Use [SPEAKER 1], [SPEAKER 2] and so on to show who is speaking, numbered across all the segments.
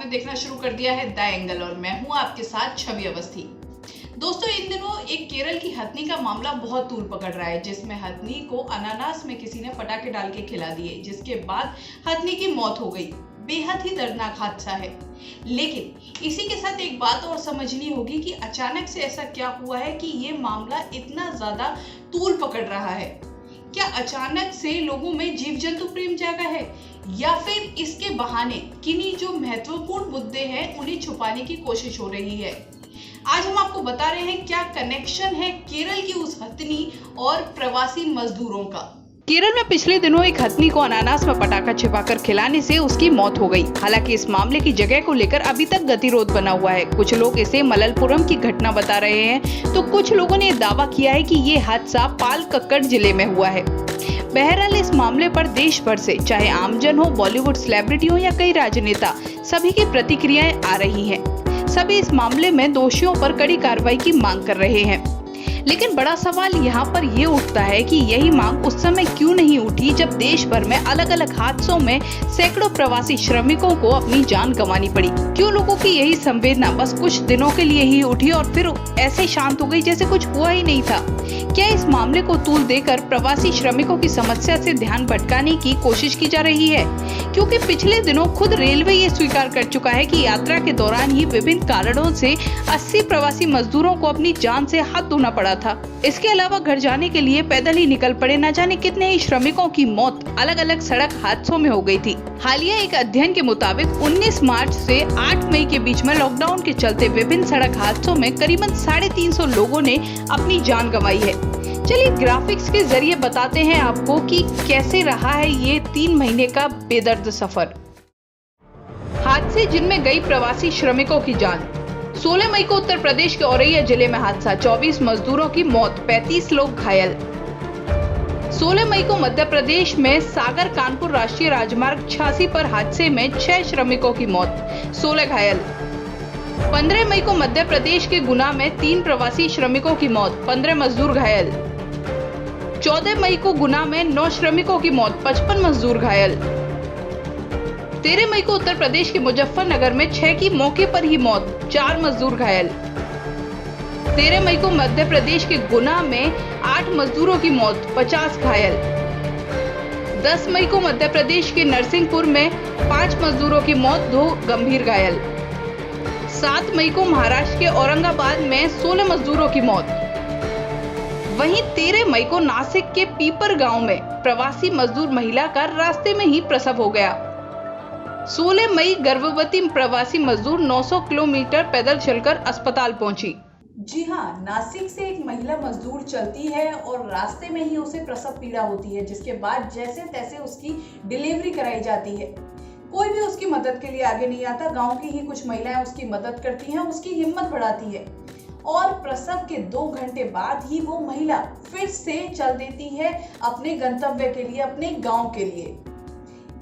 [SPEAKER 1] आपने देखना शुरू कर दिया है द एंगल और मैं हूं आपके साथ छवि अवस्थी। दोस्तों, इन दिनों एक केरल की हथनी का मामला बहुत तूल पकड़ रहा है, जिसमें हथनी को अनानास में किसी ने पटाखे डाल के खिला दिए, जिसके बाद हथनी की मौत हो गई। बेहद ही दर्दनाक हादसा है। लेकिन इसी के साथ एक बात और समझनी होगी कि अचानक से ऐसा क्या हुआ है कि ये मामला इतना ज्यादा तूल पकड़ रहा है। क्या अचानक से लोगों में जीव जंतु प्रेम जागा है, या फिर इसके बहाने किन्हीं जो महत्वपूर्ण मुद्दे हैं उन्हें छुपाने की कोशिश हो रही है। आज हम आपको बता रहे हैं क्या कनेक्शन है केरल की उस हथनी और प्रवासी मजदूरों का। केरल में पिछले दिनों एक हथनी को अनानास में पटाखा छिपाकर खिलाने से उसकी मौत हो गई। हालांकि इस मामले की जगह को लेकर अभी तक गतिरोध बना हुआ है। कुछ लोग इसे मलप्पुरम की घटना बता रहे हैं, तो कुछ लोगों ने दावा किया है कि ये हादसा पालक्कड़ जिले में हुआ है। बहरहाल इस मामले पर देश भर से, चाहे आमजन हो, बॉलीवुड सेलिब्रिटी हो या कई राजनेता, सभी की प्रतिक्रियाएं आ रही हैं। सभी इस मामले में दोषियों पर कड़ी कार्रवाई की मांग कर रहे हैं। लेकिन बड़ा सवाल यहाँ पर ये उठता है कि यही मांग उस समय क्यों नहीं उठी जब देश भर में अलग अलग हादसों में सैकड़ों प्रवासी श्रमिकों को अपनी जान गंवानी पड़ी। क्यों लोगों की यही संवेदना बस कुछ दिनों के लिए ही उठी और फिर ऐसे शांत हो गई जैसे कुछ हुआ ही नहीं था। क्या इस मामले को तूल देकर प्रवासी श्रमिकों की समस्या से ध्यान भटकाने की कोशिश की जा रही है? क्योंकि पिछले दिनों खुद रेलवे ये स्वीकार कर चुका है कि यात्रा के दौरान ही विभिन्न कारणों से 80 प्रवासी मजदूरों को अपनी जान से हाथ धोना पड़ा था। इसके अलावा घर जाने के लिए पैदल ही निकल पड़े न जाने कितने ही श्रमिकों की मौत अलग अलग सड़क हादसों में हो गई थी। हालिया एक अध्ययन के मुताबिक 19 मार्च से 8 मई के बीच में लॉकडाउन के चलते विभिन्न सड़क हादसों में करीबन 350 लोगों ने अपनी जान गंवाई है। चलिए ग्राफिक्स के जरिए बताते हैं आपको कि कैसे रहा है ये 3 महीने का बेदर्द सफर। हादसे जिनमें गई प्रवासी श्रमिकों की जान। 16 मई को उत्तर प्रदेश के औरैया जिले में हादसा, 24 मजदूरों की मौत, 35 लोग घायल। 16 मई को मध्य प्रदेश में सागर कानपुर राष्ट्रीय राजमार्ग 86 पर हादसे में 6 श्रमिकों की मौत, 16 घायल। 15 मई को मध्य प्रदेश के गुना में 3 प्रवासी श्रमिकों की मौत, 15 मजदूर घायल। 14 मई को गुना में 9 श्रमिकों की मौत, 55 मजदूर घायल। 13 मई को उत्तर प्रदेश के मुजफ्फरनगर में 6 की मौके पर ही मौत, 4 मजदूर घायल। 13 मई को मध्य प्रदेश के गुना में 8 मजदूरों की मौत, 50 घायल। 10 मई को मध्य प्रदेश के नरसिंहपुर में 5 मजदूरों की मौत, 2 गंभीर घायल। 7 मई को महाराष्ट्र के औरंगाबाद में 16 मजदूरों की मौत। वहीं 13 मई को नासिक के पीपर गांव में प्रवासी मजदूर महिला का रास्ते में ही प्रसव हो गया। 16 मई गर्भवती प्रवासी मजदूर 900 किलोमीटर पैदल चलकर अस्पताल पहुंची। जी हाँ, नासिक से एक महिला मजदूर चलती है और रास्ते में ही उसे प्रसव पीड़ा होती है, जिसके बाद जैसे तैसे उसकी डिलीवरी कराई जाती है। कोई भी उसकी मदद के लिए आगे नहीं आता। गांव की ही कुछ महिलाएं उसकी मदद करती हैं, उसकी हिम्मत बढ़ाती है और प्रसव के 2 घंटे बाद ही वो महिला फिर से चल देती है अपने गंतव्य के लिए, अपने गांव के लिए।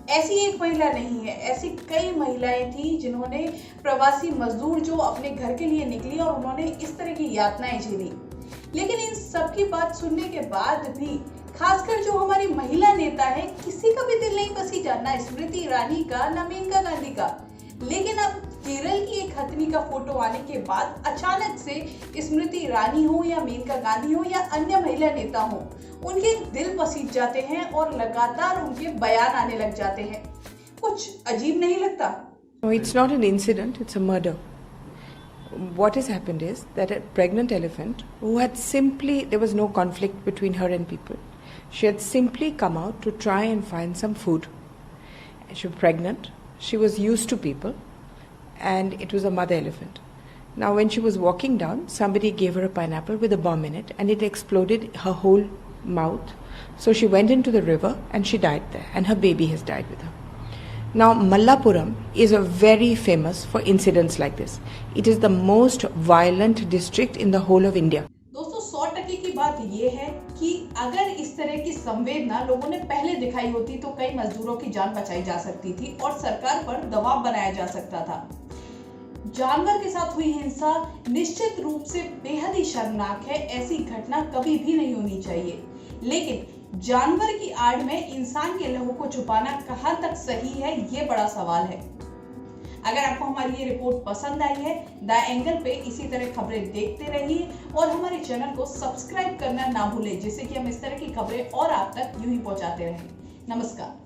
[SPEAKER 1] ऐसी एक महिला नहीं है, ऐसी कई महिलाएं थी जिन्होंने प्रवासी मजदूर जो अपने घर के लिए निकली और उन्होंने इस तरह की यातनाएं झेली। लेकिन इन सब की बात सुनने के बाद भी, खासकर जो हमारी महिला नेता है, किसी का भी दिल नहीं पसीजा, ना स्मृति ईरानी का, ना मेनका गांधी का। लेकिन अब केरल की एक हथनी का फोटो आने के बाद अचानक से स्मृति ईरानी हो या मेनका गांधी हो या अन्य महिला नेता हो, उनके दिल पसीज जाते हैं और लगातार उनके बयान आने लग जाते हैं। कुछ अजीब नहीं लगता?
[SPEAKER 2] No, it's not an incident, it's a murder. What has happened is that a pregnant elephant who had simply, there was no conflict between her and people. She had simply come out to try and find some food. She was pregnant, she was used to people, and it was a mother elephant. Now when she was walking down, somebody gave her a pineapple with a bomb in it and it exploded her whole mouth. So she went into the river and she died there, and her baby has died with her. Now Mallappuram is a very famous for incidents like this. It is the most violent district in the whole of India.
[SPEAKER 1] दोस्तों, 100% की बात ये है कि अगर इस तरह की संवेदना लोगों ने पहले दिखाई होती तो कई मजदूरों की जान बचाई जा सकती थी और सरकार पर दबाव बनाया जा सकता था। जानवर के साथ हुई हिंसा निश्चित रूप से बेहद ही शर्मनाक है। ऐसी घटना कभी भी नहीं होनी चाहिए। लेकिन जानवर की आड़ में इंसान के लहू को छुपाना कहां तक सही है, ये बड़ा सवाल है। अगर आपको हमारी ये रिपोर्ट पसंद आई है, द एंगल पे इसी तरह खबरें देखते रहिए और हमारे चैनल को सब्सक्राइब करना ना भूलें, जिससे कि हम इस तरह की खबरें और आप तक यूं ही पहुंचाते रहें। नमस्कार।